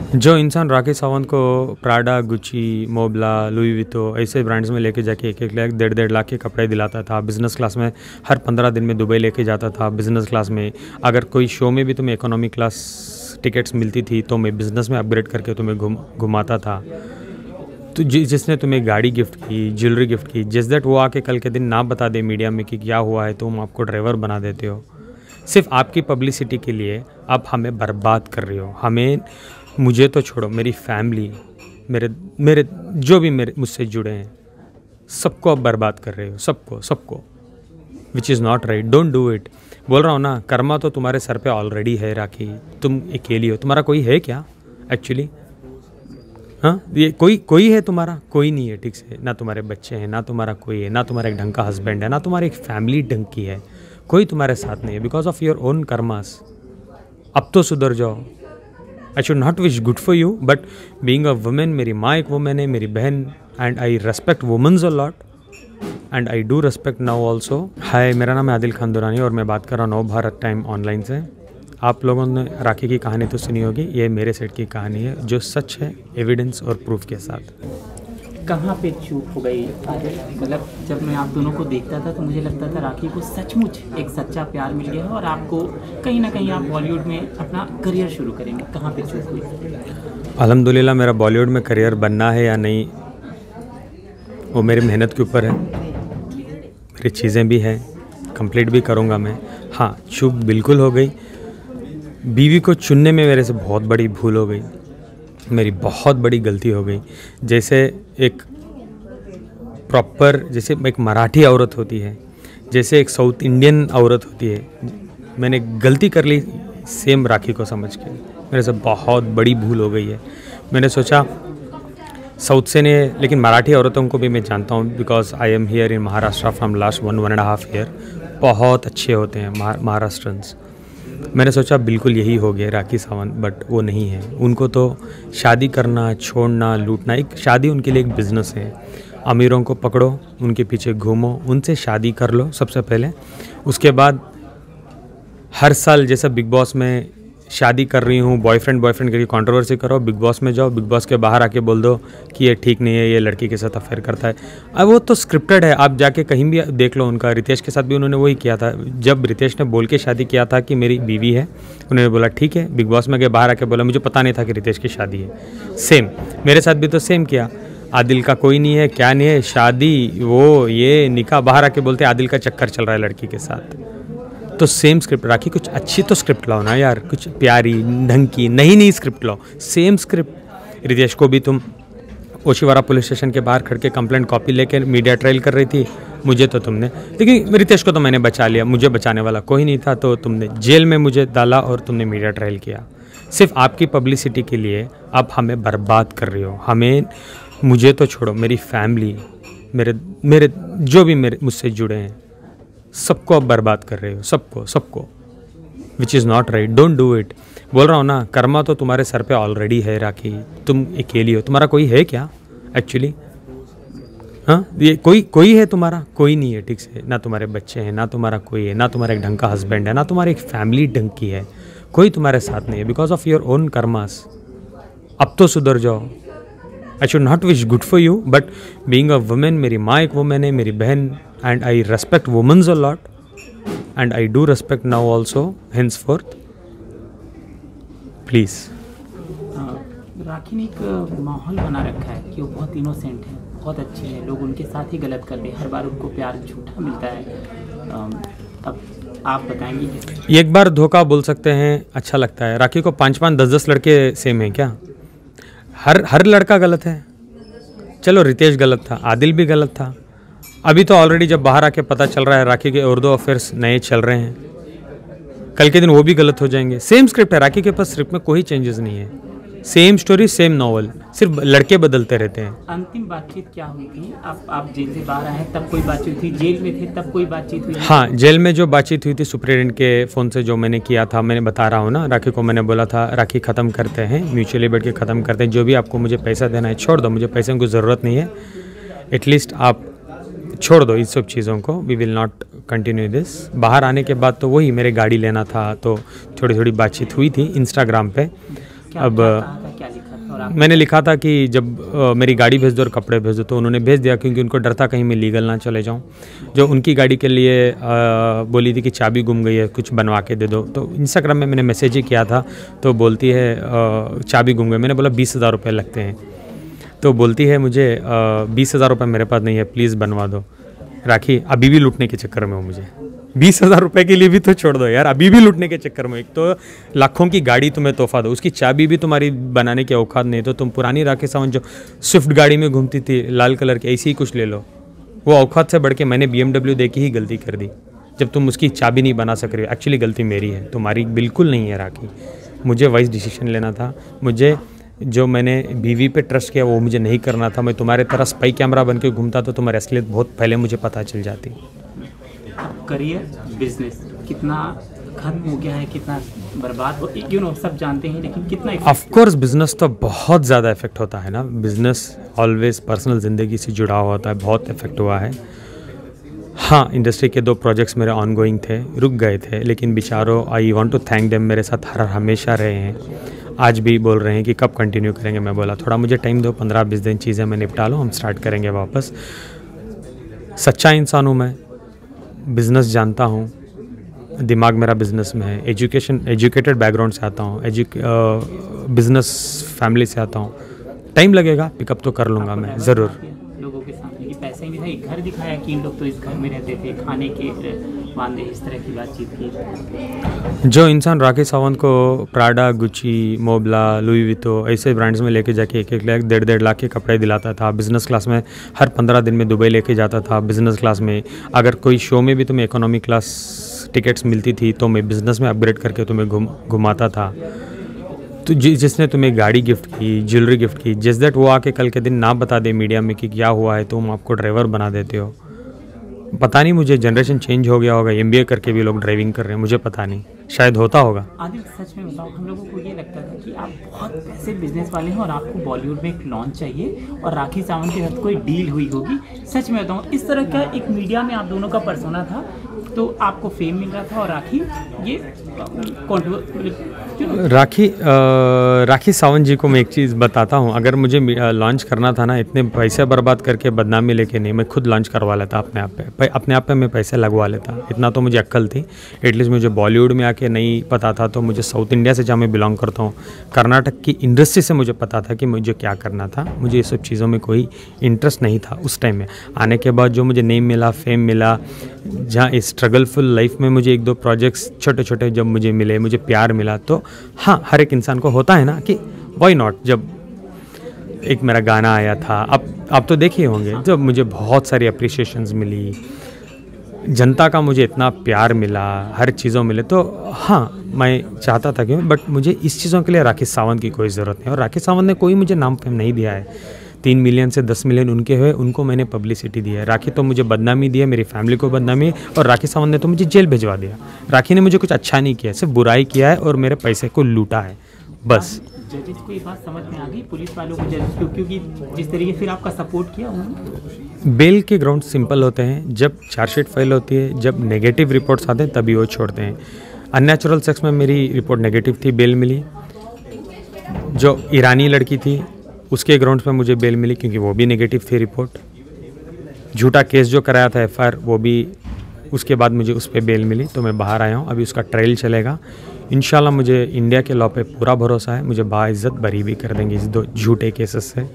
जो इंसान राखी सावंत को प्राडा, गुची, मोबला, लुई वितो ऐसे ब्रांड्स में लेके जाके 1-1 लाख 1.5 लाख के कपड़े दिलाता था, बिज़नेस क्लास में हर 15 दिन में दुबई लेके जाता था बिज़नेस क्लास में। अगर कोई शो में भी तुम्हें इकोनॉमी क्लास टिकट्स मिलती थी तो मैं बिज़नेस में अपग्रेड करके तुम्हें घुमाता था। तो जिसने तुम्हें गाड़ी गिफ्ट की, ज्वेलरी गिफ्ट की, जिस दैट वो आके कल के दिन ना बता दे मीडिया में कि क्या हुआ है, तुम आपको ड्राइवर बना देते हो सिर्फ आपकी पब्लिसिटी के लिए। आप हमें बर्बाद कर रहे हो। मुझे तो छोड़ो, मेरी फैमिली, मेरे जो भी मुझसे जुड़े हैं, सबको आप बर्बाद कर रहे हो, सबको which is not right. Don't do it. बोल रहा हूँ ना, कर्मा तो तुम्हारे सर पे ऑलरेडी है राखी। तुम अकेली हो, तुम्हारा कोई है क्या एक्चुअली? हाँ, ये कोई है तुम्हारा? कोई नहीं है, ठीक से। ना तुम्हारे बच्चे हैं, ना तुम्हारा कोई है, ना तुम्हारा एक ढंग का हस्बैंड है, ना तुम्हारी एक फैमिली ढंग की है। कोई तुम्हारे साथ नहीं है because of your own karmas. अब तो सुधर जाओ। I should not wish good for you, but being a women, मेरी माँ एक वुमेन है, मेरी बहन, and I respect womens a lot and I do respect now also. Hi, मेरा नाम है आदिल खान दुरानी और मैं बात कर रहा हूँ नव भारत टाइम ऑनलाइन से। आप लोगों ने राखी की कहानी तो सुनी होगी, ये मेरे सेट की कहानी है जो सच है, एविडेंस और प्रूफ के साथ। कहाँ पे चूक हो गई? मतलब जब मैं आप दोनों को देखता था तो मुझे लगता था राखी को सचमुच एक सच्चा प्यार मिल गया है और आपको कहीं ना कहीं आप बॉलीवुड में अपना करियर शुरू करेंगे। कहाँ पे चूक हुई? अल्हम्दुलिल्लाह, मेरा बॉलीवुड में करियर बनना है या नहीं वो मेरी मेहनत के ऊपर है। मेरी चीज़ें भी हैं, कंप्लीट भी करूँगा मैं। हाँ, चूक बिल्कुल हो गई। बीवी को चुनने में मेरे से बहुत बड़ी भूल हो गई, मेरी बहुत बड़ी गलती हो गई। जैसे एक प्रॉपर, जैसे एक मराठी औरत होती है, जैसे एक साउथ इंडियन औरत होती है, मैंने गलती कर ली सेम राखी को समझ के। मेरे से बहुत बड़ी भूल हो गई है। मैंने सोचा साउथ से ने, लेकिन मराठी औरतों को भी मैं जानता हूँ because I am here in Maharashtra from last 1.5 year. बहुत अच्छे होते हैं महाराष्ट्रन्स। मैंने सोचा बिल्कुल यही हो गया राखी सावंत, बट वो नहीं है। उनको तो शादी करना, छोड़ना, लूटना, एक शादी उनके लिए एक बिज़नेस है। अमीरों को पकड़ो, उनके पीछे घूमो, उनसे शादी कर लो सबसे पहले। उसके बाद हर साल जैसा बिग बॉस में शादी कर रही हूँ, बॉयफ्रेंड करके कंट्रोवर्सी करो, बिग बॉस में जाओ, बिग बॉस के बाहर आके बोल दो कि ये ठीक नहीं है, ये लड़की के साथ अफेयर करता है। अब वो तो स्क्रिप्टेड है, आप जाके कहीं भी देख लो। उनका रितेश के साथ भी उन्होंने वही किया था। जब रितेश ने बोल के शादी किया था कि मेरी बीवी है, उन्होंने बोला ठीक है। बिग बॉस में गए, बाहर आके बोला मुझे पता नहीं था कि रितेश की शादी है। सेम मेरे साथ भी तो सेम किया। आदिल का कोई नहीं है, क्या नहीं है, शादी, वो ये निकाह, बाहर आके बोलते आदिल का चक्कर चल रहा है लड़की के साथ। तो सेम स्क्रिप्ट राखी, कुछ अच्छी तो स्क्रिप्ट लाओ ना यार, कुछ प्यारी ढंग की नई स्क्रिप्ट लाओ। Same script. रितेश को भी तुम ओशिवारा पुलिस स्टेशन के बाहर खड़ के कंप्लेंट कॉपी लेकर मीडिया ट्रायल कर रही थी, मुझे तो तुमने, लेकिन रितेश को तो मैंने बचा लिया, मुझे बचाने वाला कोई नहीं था, तो तुमने जेल में मुझे डाला और तुमने मीडिया ट्रायल किया सिर्फ आपकी पब्लिसिटी के लिए। आप हमें बर्बाद कर रहे हो। मुझे तो छोड़ो, मेरी फैमिली, मेरे जो भी मुझसे जुड़े हैं, सबको आप बर्बाद कर रहे हो, सबको which is not right. Don't do it. बोल रहा हूँ ना, कर्मा तो तुम्हारे सर पे ऑलरेडी है राखी। तुम अकेली हो, तुम्हारा कोई है क्या एक्चुअली? हाँ, ये कोई है तुम्हारा? कोई नहीं है, ठीक से। ना तुम्हारे बच्चे हैं, ना तुम्हारा कोई है, ना तुम्हारा एक ढंग का हस्बैंड है, ना तुम्हारी एक फैमिली ढंग की है। कोई तुम्हारे साथ नहीं है because of your own karmas. अब तो सुधर जाओ। I should not wish good for you, but being a women, मेरी माँ एक वुमेन है, मेरी बहन, and I respect women a lot and I do respect now also henceforth. Please. राखी ने एक माहौल बना रखा है कि वो बहुत इनोसेंट है, बहुत अच्छे हैं, लोग उनके साथ ही गलत कर दे, हर बार उनको प्यार झूठा मिलता है। अब आप बताएंगे? एक बार धोखा बोल सकते हैं, अच्छा लगता है। राखी को 5-5, 10-10 लड़के सेम हैं क्या? हर लड़का गलत है। चलो, रितेश गलत था, आदिल भी गलत था। अभी तो ऑलरेडी जब बाहर आके पता चल रहा है राखी के और 2 अफेयर्स नए चल रहे हैं, कल के दिन वो भी गलत हो जाएंगे। सेम स्क्रिप्ट है, राखी के पास स्क्रिप्ट में कोई चेंजेस नहीं है। सेम स्टोरी, सेम नॉवल, सिर्फ लड़के बदलते रहते हैं। अंतिम बातचीत क्या हुई थी? आप जेल से बाहर आए तब कोई बातचीत हुई? जेल में थे तब कोई बातचीत हुई? हाँ, जेल में जो बातचीत हुई थी सुप्रीडेंट के फ़ोन से, जो मैंने किया था, मैंने बता रहा हूँ ना। राखी को मैंने बोला था राखी ख़त्म करते हैं, म्यूचुअली बैठ के ख़त्म करते हैं, जो भी आपको मुझे पैसा देना है छोड़ दो, मुझे पैसे की ज़रूरत नहीं है, एटलीस्ट आप छोड़ दो इस सब चीज़ों को, we will not continue this. बाहर आने के बाद तो वही मेरे गाड़ी लेना था, तो थोड़ी बातचीत हुई थी इंस्टाग्राम पे। क्या लिखा और आप मैंने लिखा था कि जब मेरी गाड़ी भेज दो और कपड़े भेज दो, तो उन्होंने भेज दिया क्योंकि उनको डर था कहीं मैं लीगल ना चले जाऊं। जो उनकी गाड़ी के लिए बोली थी कि चाबी गुम गई है, कुछ बनवा के दे दो, तो इंस्टाग्राम में मैंने मैसेज ही किया था, तो बोलती है चाबी गुम गई। मैंने बोला 20,000 रुपये लगते हैं, तो बोलती है मुझे 20,000 रुपये मेरे पास नहीं है, प्लीज़ बनवा दो। राखी अभी भी लूटने के चक्कर में हो मुझे, 20,000 रुपये के लिए भी तो छोड़ दो यार, अभी भी लूटने के चक्कर में। एक तो लाखों की गाड़ी तुम्हें तोहफा दो, उसकी चाबी भी तुम्हारी बनाने की औकात नहीं, तो तुम पुरानी राखी सावंत जो स्विफ्ट गाड़ी में घूमती थी लाल कलर की, ऐसी ही कुछ ले लो। वो औकात से बढ़ के मैंने BMW दे के ही गलती कर दी, जब तुम उसकी चाबी नहीं बना सक रही हो। एक्चुअली गलती मेरी है, तुम्हारी बिल्कुल नहीं है राखी। मुझे वाइज डिसीजन लेना था, मुझे जो मैंने बीवी पे ट्रस्ट किया वो मुझे नहीं करना था। मैं तुम्हारे तरह स्पाई कैमरा बन के घूमता तो तुम्हारी असलियत बहुत पहले मुझे पता चल जाती। करियर बिजनेस कितना खत्म हो गया है, कितना बर्बाद हो, यू नो सब जानते हैं, लेकिन कितना ऑफ कोर्स बिजनेस तो बहुत ज़्यादा इफेक्ट होता है ना। बिजनेस ऑलवेज पर्सनल ज़िंदगी से जुड़ा हुआ होता है, बहुत इफेक्ट हुआ है। हाँ, इंडस्ट्री के 2 प्रोजेक्ट्स मेरे ऑनगोइंग थे, रुक गए थे, लेकिन बेचारों I want to thank them, मेरे साथ हमेशा रहे हैं। आज भी बोल रहे हैं कि कब कंटिन्यू करेंगे। मैं बोला थोड़ा मुझे टाइम दो, 15-20 दिन चीज़ें मैं निपटा लूँ, हम स्टार्ट करेंगे वापस। सच्चा इंसान हूँ मैं, बिज़नेस जानता हूँ, दिमाग मेरा बिज़नेस में है, एजुकेटेड बैकग्राउंड से आता हूँ, बिज़नेस फैमिली से आता हूँ। टाइम लगेगा, पिकअप तो कर लूँगा मैं ज़रूर। लोगों के सामने पैसे भी था, एक घर दिखाया कि इन लोग तो इस घर में रहते थे, खाने के वादे, इस तरह की बातचीत की। जो इंसान राखी सावंत को प्राडा, गुची, मोबला, लुई वितो ऐसे ब्रांड्स में लेके जाके 1-1 लाख 1.5 लाख के कपड़े दिलाता था, बिज़नेस क्लास में हर 15 दिन में दुबई लेके जाता था, बिज़नेस क्लास में अगर कोई शो में भी तुम्हें इकोनॉमी क्लास टिकट्स मिलती थी तो मैं बिज़नेस में अपग्रेड करके तुम्हें घुमाता था। तो जिसने तुम्हें गाड़ी गिफ्ट की, ज्वेलरी गिफ्ट की, जिस दैट वो आके कल के दिन ना बता दे मीडिया में कि क्या हुआ है, तो हम आपको ड्राइवर बना देते हो। पता नहीं, मुझे जनरेशन चेंज हो गया होगा, MBA करके भी लोग ड्राइविंग कर रहे हैं, मुझे पता नहीं, शायद होता होगा। आदिल सच में बताओ, हम लोगों को ये लगता था कि आप बहुत पैसे बिजनेस वाले हैं और आपको बॉलीवुड में एक लॉन्च चाहिए और राखी सावंत के साथ कोई डील हुई होगी। सच में बताऊँ, इस तरह का एक मीडिया में आप दोनों का पर्सोना था, तो आपको फेम मिल रहा था और राखी ये राखी सावंत जी को मैं एक चीज़ बताता हूँ, अगर मुझे लॉन्च करना था ना, इतने पैसे बर्बाद करके बदनामी लेके नहीं, मैं खुद लॉन्च करवा लेता अपने आप पे मैं पैसे लगवा लेता। इतना तो मुझे अक्ल थी, एटलीस्ट मुझे बॉलीवुड में आके नहीं पता था तो मुझे साउथ इंडिया से जहाँ मैं बिलोंग करता हूँ, कर्नाटक की इंडस्ट्री से मुझे पता था कि मुझे क्या करना था। मुझे ये सब चीज़ों में कोई इंटरेस्ट नहीं था उस टाइम में। आने के बाद जो मुझे नेम मिला, फेम मिला, जहाँ इस स्ट्रगलफुल लाइफ में मुझे 1-2 प्रोजेक्ट्स छोटे छोटे जब मुझे मिले, मुझे प्यार मिला, तो हाँ, हर एक इंसान को होता है ना कि व्हाई नॉट। जब एक मेरा गाना आया था, आप तो देखे होंगे, जब मुझे बहुत सारी अप्रिशिएशंस मिली, जनता का मुझे इतना प्यार मिला, हर चीज़ों मिले, तो हाँ मैं चाहता था कि बट मुझे इस चीज़ों के लिए राखी सावंत की कोई ज़रूरत नहीं। और राखी सावंत ने कोई मुझे नाम फेम नहीं दिया है। 3 मिलियन से 10 मिलियन उनके हुए, उनको मैंने पब्लिसिटी दी है। राखी तो मुझे बदनामी दी है, मेरी फैमिली को बदनामी, और राखी सावंत ने तो मुझे जेल भिजवा दिया। राखी ने मुझे कुछ अच्छा नहीं किया, सिर्फ बुराई किया है और मेरे पैसे को लूटा है, बस। जजेस को ये बात समझ में आ गई, पुलिस वालों को, जजेस को, क्योंकि जिस तरीके फिर आपका सपोर्ट किया उन्होंने। बेल के ग्राउंड सिंपल होते हैं, जब चार्जशीट फाइल होती है, जब नेगेटिव रिपोर्ट्स आते हैं तभी वो छोड़ते हैं। अननेचुरल सेक्स में मेरी रिपोर्ट नेगेटिव थी, बेल मिली। जो ईरानी लड़की थी उसके ग्राउंड पे मुझे बेल मिली क्योंकि वो भी नेगेटिव थी रिपोर्ट। झूठा केस जो कराया था FIR, वो भी उसके बाद मुझे उस पर बेल मिली, तो मैं बाहर आया हूँ। अभी उसका ट्रायल चलेगा इंशाल्लाह। मुझे इंडिया के लॉ पे पूरा भरोसा है, मुझे बाइज्जत बरी भी कर देंगे इस 2 झूठे केसेस से।